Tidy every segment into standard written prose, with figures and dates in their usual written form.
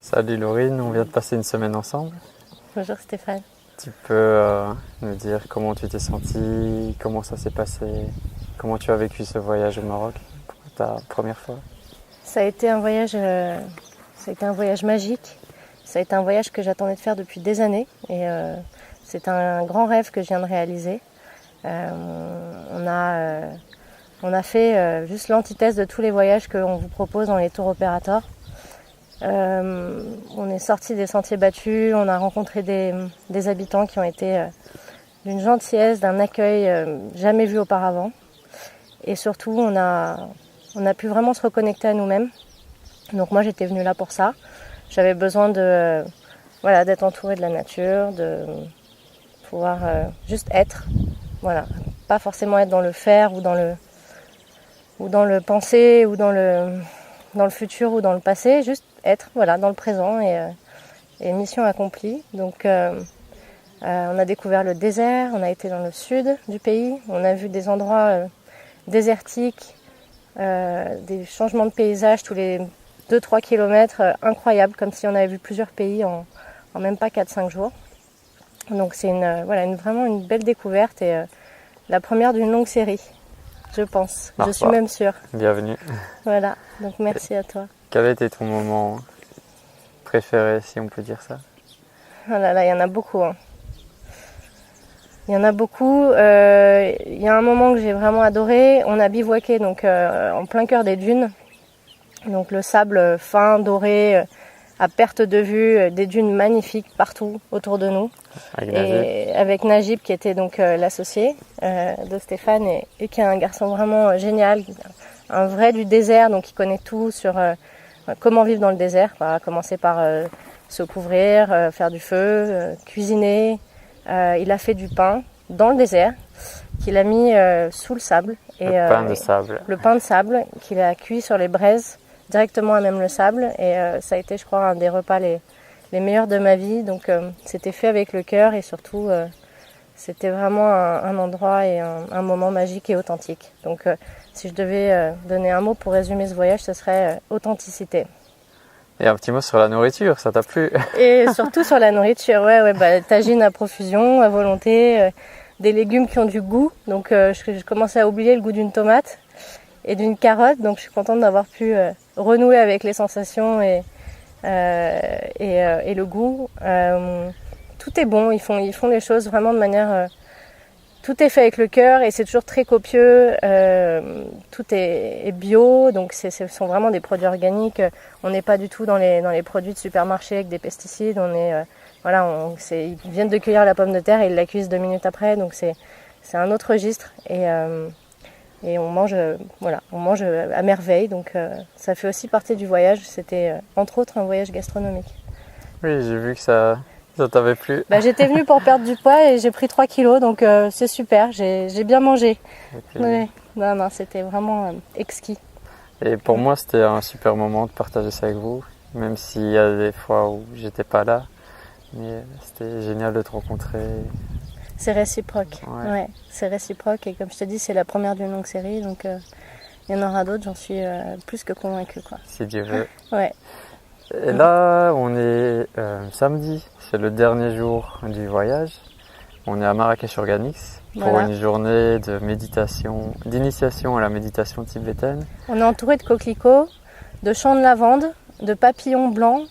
Salut Laurine, on vient de passer une semaine ensemble. Bonjour Stéphane. Tu peux nous dire comment tu t'es sentie, comment ça s'est passé, comment tu as vécu ce voyage au Maroc pour ta première fois? Ça a été un voyage, magique. Ça a été un voyage que j'attendais de faire depuis des années et c'est un grand rêve que je viens de réaliser. On a fait juste l'antithèse de tous les voyages qu'on vous propose dans les tours opérateurs. On est sorti des sentiers battus, on a rencontré des habitants qui ont été d'une gentillesse, d'un accueil jamais vu auparavant. Et surtout, on a pu vraiment se reconnecter à nous-mêmes. Donc moi, j'étais venue là pour ça. J'avais besoin d'être entourée de la nature, de pouvoir juste être. Voilà, pas forcément être dans le faire ou dans le penser ou dans le futur ou dans le passé, juste être dans le présent et mission accomplie. Donc on a découvert le désert, on a été dans le sud du pays, on a vu des endroits désertiques, des changements de paysage tous les 2-3 kilomètres incroyables, comme si on avait vu plusieurs pays en même pas 4-5 jours. Donc c'est vraiment une belle découverte et la première d'une longue série, je pense. Je suis même sûre. Bienvenue. Voilà, donc merci à toi. Quel a été ton moment préféré, si on peut dire ça? Oh là là, il y en a beaucoup. Il y en a beaucoup. Il y a un moment que j'ai vraiment adoré. On a bivouaqué donc en plein cœur des dunes. Donc le sable fin, doré, à perte de vue, des dunes magnifiques partout autour de nous. Avec Najib qui était donc l'associé de Stéphane et qui est un garçon vraiment génial, un vrai du désert, donc il connaît tout sur comment vivre dans le désert, à commencer par se couvrir, faire du feu, cuisiner. Il a fait du pain dans le désert qu'il a mis sous le sable. Le pain de sable. Le pain de sable qu'il a cuit sur les braises directement à même le sable. Et ça a été, je crois, un des repas les meilleurs de ma vie. Donc c'était fait avec le cœur et surtout c'était vraiment un endroit et un moment magique et authentique. Donc si je devais donner un mot pour résumer ce voyage, ce serait authenticité. Et un petit mot sur la nourriture, ça t'a plu? Et surtout sur la nourriture, tagine à profusion, à volonté, des légumes qui ont du goût. Donc je commençais à oublier le goût d'une tomate et d'une carotte. Donc je suis contente d'avoir pu renouer avec les sensations et le goût. Tout est bon, ils font les choses vraiment de manière... tout est fait avec le cœur et c'est toujours très copieux, tout est bio, donc ce sont vraiment des produits organiques. On n'est pas du tout dans les produits de supermarché avec des pesticides. Ils viennent de cueillir la pomme de terre et ils la cuisent 2 minutes après, donc c'est un autre registre et on mange à merveille. Donc ça fait aussi partie du voyage. C'était entre autres un voyage gastronomique. Oui, j'ai vu que ça t'avait plu. J'étais venue pour perdre du poids et j'ai pris 3 kilos, donc c'est super, j'ai bien mangé. Ouais. Non, c'était vraiment exquis. Et pour moi, c'était un super moment de partager ça avec vous, même s'il y a des fois où j'étais pas là. Mais c'était génial de te rencontrer. C'est réciproque, ouais, c'est réciproque. Et comme je te dis, c'est la première d'une longue série, donc il y en aura d'autres, j'en suis plus que convaincue, quoi. Si Dieu veut. Ouais. Et là, on est samedi, c'est le dernier jour du voyage. On est à Marrakech Organix pour une journée de méditation, d'initiation à la méditation tibétaine. On est entouré de coquelicots, de champs de lavande, de papillons blancs,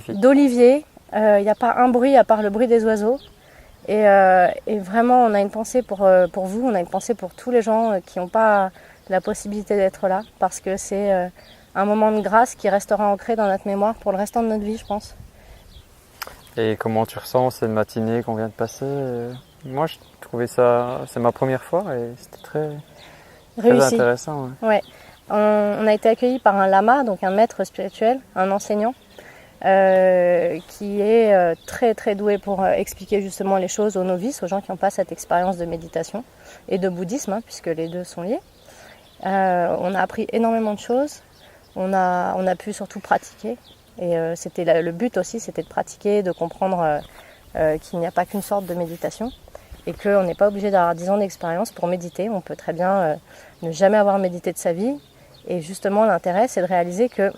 d'oliviers. Il n'y a pas un bruit à part le bruit des oiseaux. Et vraiment, on a une pensée pour vous, on a une pensée pour tous les gens qui n'ont pas la possibilité d'être là, parce que c'est un moment de grâce qui restera ancré dans notre mémoire pour le restant de notre vie, je pense. Et comment tu ressens cette matinée qu'on vient de passer? Moi, je trouvais ça, c'est ma première fois et c'était très intéressant. Ouais. On a été accueillis par un lama, donc un maître spirituel, un enseignant, qui est très très doué pour expliquer justement les choses aux novices, aux gens qui n'ont pas cette expérience de méditation et de bouddhisme, puisque les deux sont liés. On a appris énormément de choses, on a pu surtout pratiquer. Et c'était le but aussi, c'était de pratiquer, de comprendre qu'il n'y a pas qu'une sorte de méditation et qu'on n'est pas obligé d'avoir 10 ans d'expérience pour méditer. On peut très bien ne jamais avoir médité de sa vie. Et justement, l'intérêt, c'est de réaliser que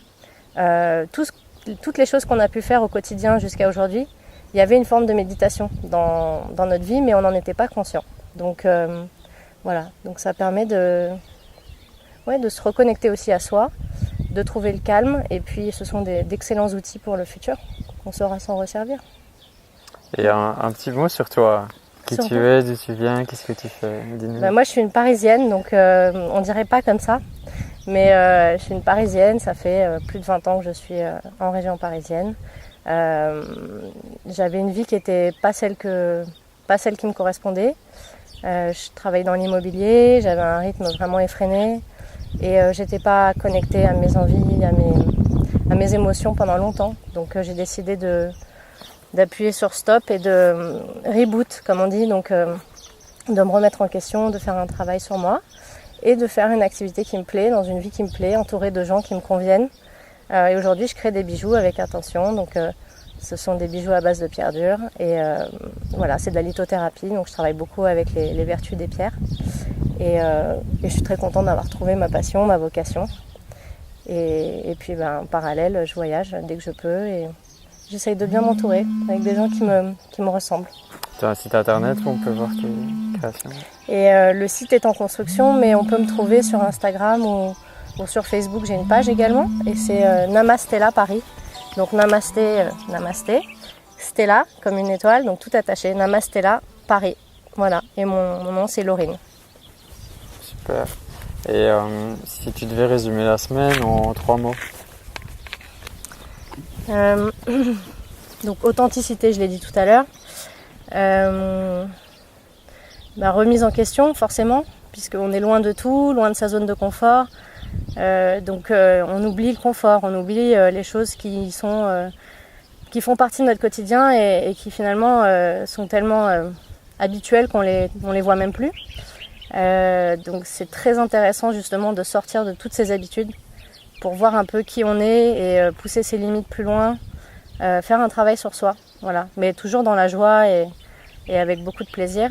tout ce toutes les choses qu'on a pu faire au quotidien jusqu'à aujourd'hui, il y avait une forme de méditation dans notre vie, mais on n'en était pas conscient. Donc voilà, donc ça permet de se reconnecter aussi à soi, de trouver le calme, et puis ce sont d'excellents outils pour le futur. On saura s'en resservir. Et un petit mot sur toi. Qui tu es, d'où tu viens, qu'est-ce que tu fais? Dis-nous. Moi, je suis une Parisienne, donc on dirait pas comme ça. Mais je suis une Parisienne, ça fait plus de 20 ans que je suis en région parisienne. J'avais une vie qui n'était pas celle qui me correspondait. Je travaillais dans l'immobilier, j'avais un rythme vraiment effréné et j'étais pas connectée à mes envies, à mes émotions pendant longtemps. Donc j'ai décidé d'appuyer sur stop et de reboot, comme on dit, donc de me remettre en question, de faire un travail sur moi et de faire une activité qui me plaît, dans une vie qui me plaît, entourée de gens qui me conviennent. Et aujourd'hui, je crée des bijoux avec attention, donc ce sont des bijoux à base de pierres dures et voilà, c'est de la lithothérapie, donc je travaille beaucoup avec les vertus des pierres et je suis très contente d'avoir trouvé ma passion, ma vocation et puis en parallèle, je voyage dès que je peux et j'essaye de bien m'entourer avec des gens qui me ressemblent. Tu as un site internet où on peut voir tes créations? Et le site est en construction, mais on peut me trouver sur Instagram ou sur Facebook. J'ai une page également et c'est Namastella Paris. Donc Namasté, Stella comme une étoile, donc tout attaché. Namastella Paris. Voilà. Et mon nom c'est Laurine. Super. Et si tu devais résumer la semaine en 3 mots? Donc authenticité, je l'ai dit tout à l'heure. Remise en question forcément, puisqu'on est loin de tout, loin de sa zone de confort. Donc on oublie le confort, on oublie les choses qui font partie de notre quotidien et qui finalement sont tellement habituelles qu'on les voit même plus. Donc c'est très intéressant justement de sortir de toutes ces habitudes pour voir un peu qui on est et pousser ses limites plus loin, faire un travail sur soi, voilà. Mais toujours dans la joie et avec beaucoup de plaisir.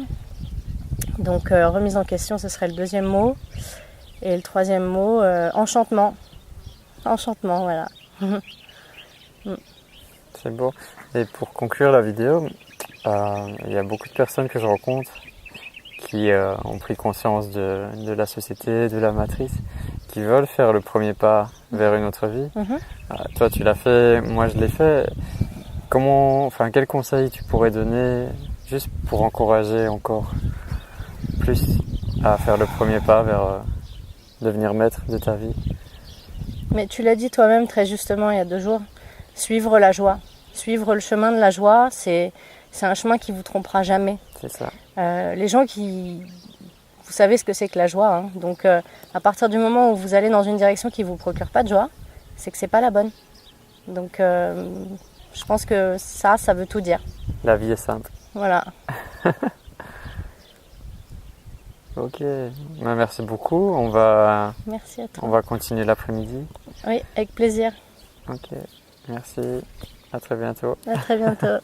Donc remise en question, ce serait le 2e mot. Et le 3e mot, enchantement. Enchantement, voilà. C'est beau. Et pour conclure la vidéo, il y a beaucoup de personnes que je rencontre qui ont pris conscience de la société, de la matrice, qui veulent faire le premier pas vers une autre vie. Toi, tu l'as fait, moi je l'ai fait. Quel conseil tu pourrais donner juste pour encourager encore plus à faire le premier pas vers devenir maître de ta vie? Mais tu l'as dit toi-même très justement il y a 2 jours, suivre la joie. Suivre le chemin de la joie, c'est un chemin qui ne vous trompera jamais. C'est ça. Les gens vous savez ce que c'est que la joie, hein. Donc à partir du moment où vous allez dans une direction qui ne vous procure pas de joie, c'est que c'est pas la bonne. Donc je pense que ça veut tout dire. La vie est simple. Voilà. Ok, merci beaucoup. Merci à toi. On va continuer l'après-midi. Oui, avec plaisir. Ok, merci. À très bientôt. À très bientôt.